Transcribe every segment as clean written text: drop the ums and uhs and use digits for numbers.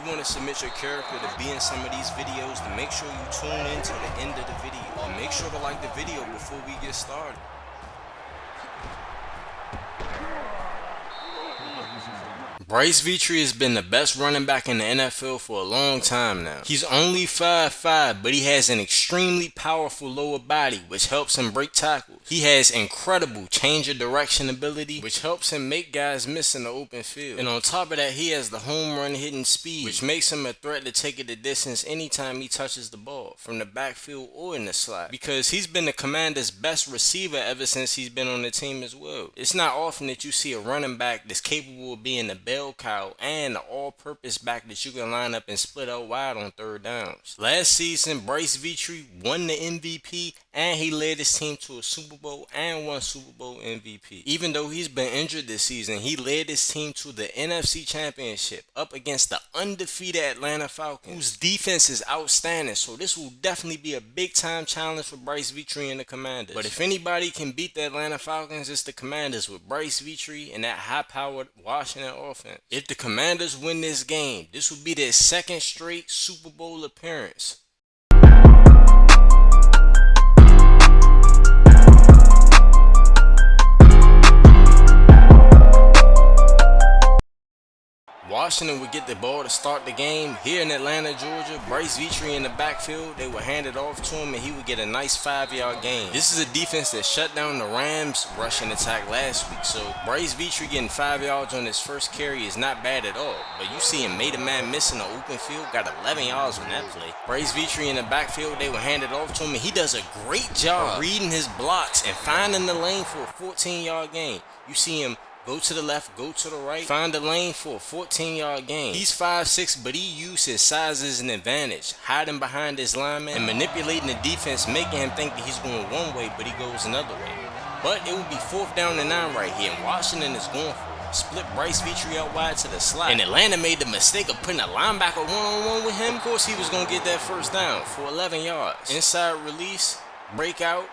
want to submit your character to be in some of these videos, then make sure you tune in to the end of the video. And make sure to like the video before we get started. Bryce Vitre has been the best running back in the NFL for a long time now. He's only 5'5", but he has an extremely powerful lower body, which helps him break tackles. He has incredible change of direction ability, which helps him make guys miss in the open field. And on top of that, he has the home run hitting speed, which makes him a threat to take it the distance anytime he touches the ball, from the backfield or in the slot. Because he's been the Commanders' best receiver ever since he's been on the team as well. It's not often that you see a running back that's capable of being the bell cow and the all-purpose back that you can line up and split out wide on third downs. Last season, Bryce Vitre won the MVP and he led his team to a Super Bowl and won Super Bowl MVP. Even though he's been injured this season, he led his team to the NFC Championship up against the undefeated Atlanta Falcons, whose defense is outstanding, so this will definitely be a big-time challenge for Bryce Vitre and the Commanders. But if anybody can beat the Atlanta Falcons, it's the Commanders with Bryce Vitre and that high-powered Washington offense. If the Commanders win this game, this will be their second straight Super Bowl appearance. Washington would get the ball to start the game. Here in Atlanta, Georgia, Bryce Vitre in the backfield, they would hand it off to him and he would get a nice 5-yard gain. This is a defense that shut down the Rams' rushing attack last week, so Bryce Vitre getting 5 yards on his first carry is not bad at all. But you see him made a man miss in the open field, got 11 yards on that play. Bryce Vitre in the backfield, they would hand it off to him and he does a great job reading his blocks and finding the lane for a 14-yard gain. You see him go to the left, go to the right, find the lane for a 14-yard gain. He's 5'6", but he used his size as an advantage, hiding behind his lineman and manipulating the defense, making him think that he's going one way, but he goes another way. But it would be 4th down and 9 right here, and Washington is going for it. Split Bryce Vitre out wide to the slot, and Atlanta made the mistake of putting a linebacker one-on-one with him. Of course, he was going to get that first down for 11 yards. Inside release, breakout,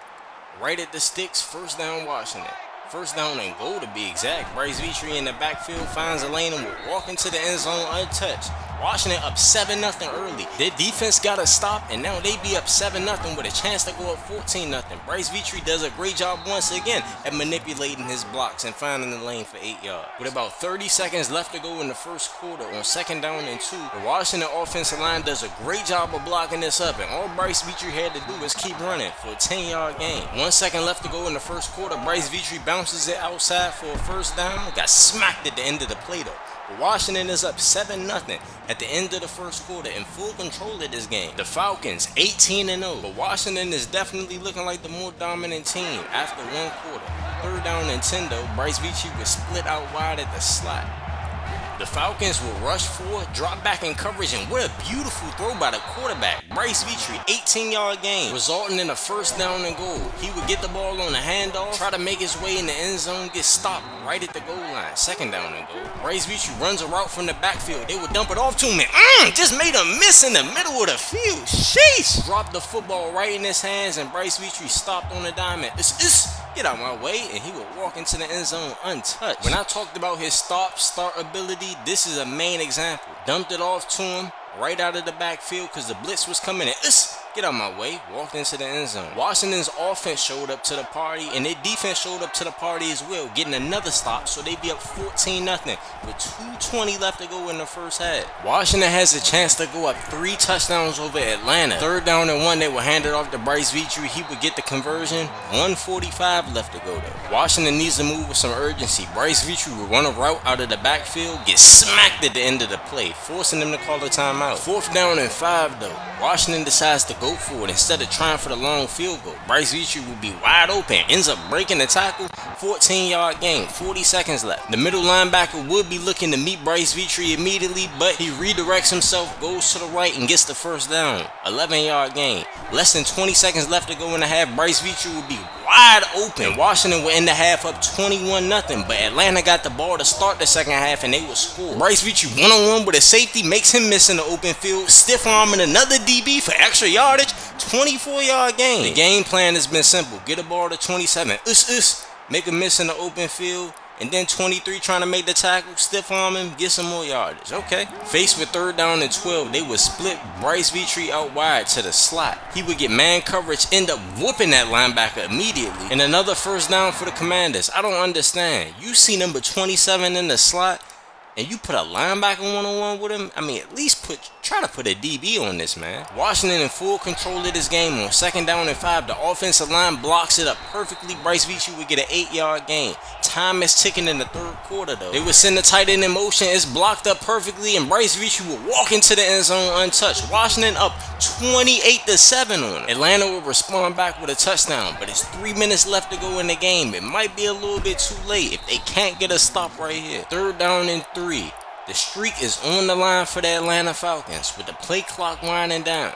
right at the sticks, first down Washington. First down and goal to be exact. Bryce Vitre in the backfield finds a lane and will walk into the end zone untouched. Washington up 7-0 early. Their defense got to stop, and now they be up 7-0 with a chance to go up 14-0. Bryce Vitre does a great job once again at manipulating his blocks and finding the lane for 8 yards. With about 30 seconds left to go in the first quarter on 2nd down and 2, the Washington offensive line does a great job of blocking this up, and all Bryce Vitre had to do was keep running for a 10-yard gain. 1 second left to go in the first quarter. Bryce Vitre bounces it outside for a first down. Got smacked at the end of the play though. Washington is up 7-0 at the end of the first quarter in full control of this game. The Falcons 18-0, but Washington is definitely looking like the more dominant team after 1 quarter. 3rd down and 10 though, Bryce Vitre was split out wide at the slot. The Falcons will rush forward, drop back in coverage, and what a beautiful throw by the quarterback. Bryce Vitre, 18-yard gain, resulting in a first down and goal. He would get the ball on a handoff, try to make his way in the end zone, get stopped right at the goal line. 2nd down and goal. Bryce Vitre runs a route from the backfield. They would dump it off to him and just made a miss in the middle of the field. Sheesh! Dropped the football right in his hands, and Bryce Vitre stopped on the diamond. Get out my way, and he would walk into the end zone untouched. When I talked about his start ability, this is a main example. Dumped it off to him right out of the backfield because the blitz was coming in. Get out my way, walked into the end zone. Washington's offense showed up to the party, and their defense showed up to the party as well, getting another stop, so they be up 14-0 with 2:20 left to go in the first half. Washington has a chance to go up 3 touchdowns over Atlanta. 3rd down and 1, they will hand it off to Bryce Vitre. He would get the conversion. 1:45 left to go though. Washington needs to move with some urgency. Bryce Vitre will run a route out of the backfield, get smacked at the end of the play, forcing them to call a timeout. 4th down and 5 though. Washington decides to go for it instead of trying for the long field goal. Bryce Vitre will be wide open, ends up breaking the tackle, 14-yard gain, 40 seconds left. The middle linebacker would be looking to meet Bryce Vitre immediately, but he redirects himself, goes to the right, and gets the first down, 11-yard gain. Less than 20 seconds left to go in the half. Bryce Vitre will be wide open. Washington will end the half up 21-0, but Atlanta got the ball to start the second half and they will score. Bryce Vitre one-on-one with a safety, makes him miss in the open field, stiff arming another DB for extra yardage, 24-yard gain. The game plan has been simple. Get the ball to 27, make a miss in the open field, And then 23 trying to make the tackle, stiff arm him, get some more yardage. Okay. Faced with 3rd down and 12, they would split Bryce Vitre out wide to the slot. He would get man coverage, end up whooping that linebacker immediately. And another 1st down for the Commanders. I don't understand. You see number 27 in the slot, and you put a linebacker one-on-one with him? I mean, at least try to put a DB on this, man. Washington in full control of this game on 2nd down and 5. The offensive line blocks it up perfectly. Bryce Vitre would get an 8-yard gain. Time is ticking in the 3rd quarter, though. They would send the tight end in motion. It's blocked up perfectly, and Bryce Vitre would walk into the end zone untouched. Washington up 28-7 on it. Atlanta would respond back with a touchdown, but it's 3 minutes left to go in the game. It might be a little bit too late if they can't get a stop right here. 3rd down and 3. The streak is on the line for the Atlanta Falcons with the play clock winding down.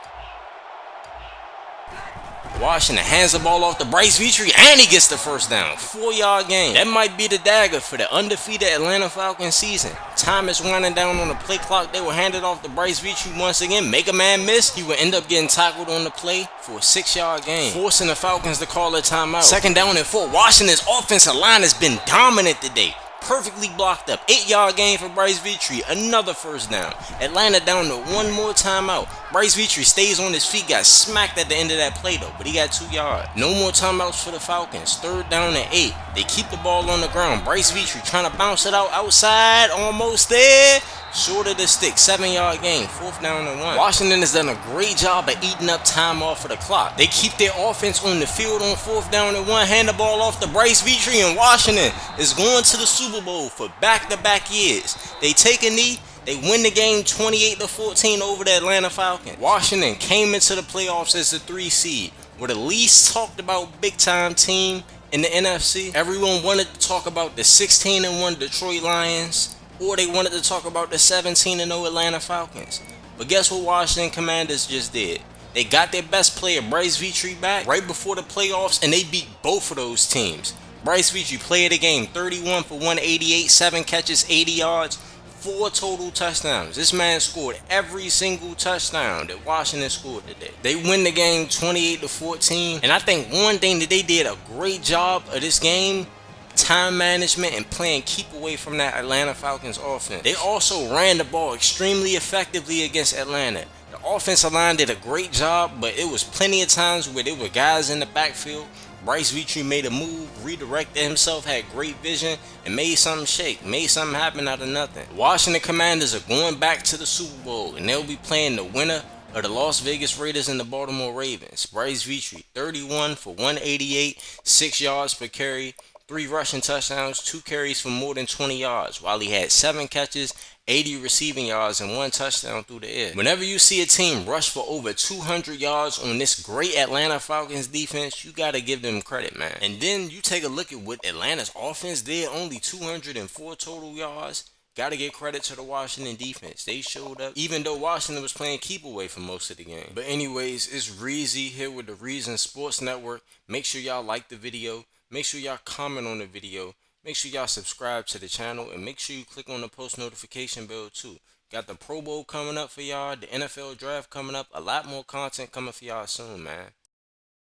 Washington hands the ball off to Bryce Vitre, and he gets the 1st down. 4-yard gain. That might be the dagger for the undefeated Atlanta Falcons season. Time is winding down on the play clock. They will hand it off to Bryce Vitre once again. Make a man miss. He will end up getting tackled on the play for a 6-yard gain, forcing the Falcons to call a timeout. 2nd down and 4. Washington's offensive line has been dominant today. Perfectly blocked up. 8-yard gain for Bryce Vitre. Another 1st down. Atlanta down to 1 more timeout. Bryce Vitre stays on his feet. Got smacked at the end of that play though, but he got 2 yards. No more timeouts for the Falcons. 3rd down and 8. They keep the ball on the ground. Bryce Vitre trying to bounce it out outside. Almost there. Short of the stick. 7-yard gain. 4th down and 1. Washington has done a great job of eating up time off of the clock. They keep their offense on the field on 4th down and 1. Hand the ball off to Bryce Vitre, and Washington is going to the Super Bowl for back-to-back years. They take a knee. They win the game 28-14 over the Atlanta Falcons. Washington came into the playoffs as the 3 seed. Were the least talked about big-time team in the NFC. Everyone wanted to talk about the 16-1 Detroit Lions, or they wanted to talk about the 17-0 Atlanta Falcons. But guess what Washington Commanders just did? They got their best player, Bryce Vitre, back right before the playoffs, and they beat both of those teams. Bryce Vitre, player of the game, 31 for 188, 7 catches, 80 yards, 4 total touchdowns. This man scored every single touchdown that Washington scored today. They win the game 28-14, and I think one thing that they did a great job of this game, time management and playing keep away from that Atlanta Falcons offense. They also ran the ball extremely effectively against Atlanta. The offensive line did a great job, but it was plenty of times where there were guys in the backfield. Bryce Vitre made a move, redirected himself, had great vision, and made something shake, made something happen out of nothing. Washington Commanders are going back to the Super Bowl, and they'll be playing the winner of the Las Vegas Raiders and the Baltimore Ravens. Bryce Vitre, 31 for 188, 6 yards per carry, 3 rushing touchdowns, 2 carries for more than 20 yards, while he had 7 catches, 80 receiving yards, and 1 touchdown through the air. Whenever you see a team rush for over 200 yards on this great Atlanta Falcons defense, you got to give them credit, man. And then you take a look at what Atlanta's offense did, only 204 total yards. Got to give credit to the Washington defense. They showed up, even though Washington was playing keep away for most of the game. But anyways, it's Reezy here with the Reason Sports Network. Make sure y'all like the video. Make sure y'all comment on the video. Make sure y'all subscribe to the channel, and make sure you click on the post notification bell too. Got the Pro Bowl coming up for y'all, the NFL draft coming up, a lot more content coming for y'all soon, man.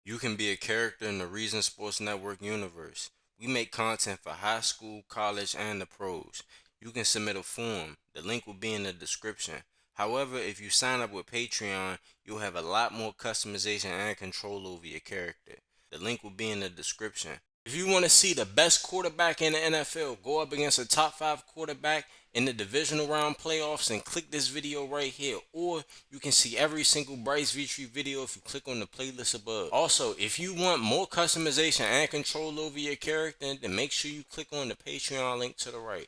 You can be a character in the Reason Sports Network universe. We make content for high school, college, and the pros. You can submit a form. The link will be in the description. However, if you sign up with Patreon, you'll have a lot more customization and control over your character. The link will be in the description. If you want to see the best quarterback in the NFL go up against a top 5 quarterback in the divisional round playoffs, and click this video right here. Or you can see every single Bryce Vitre video if you click on the playlist above. Also, if you want more customization and control over your character, then make sure you click on the Patreon link to the right.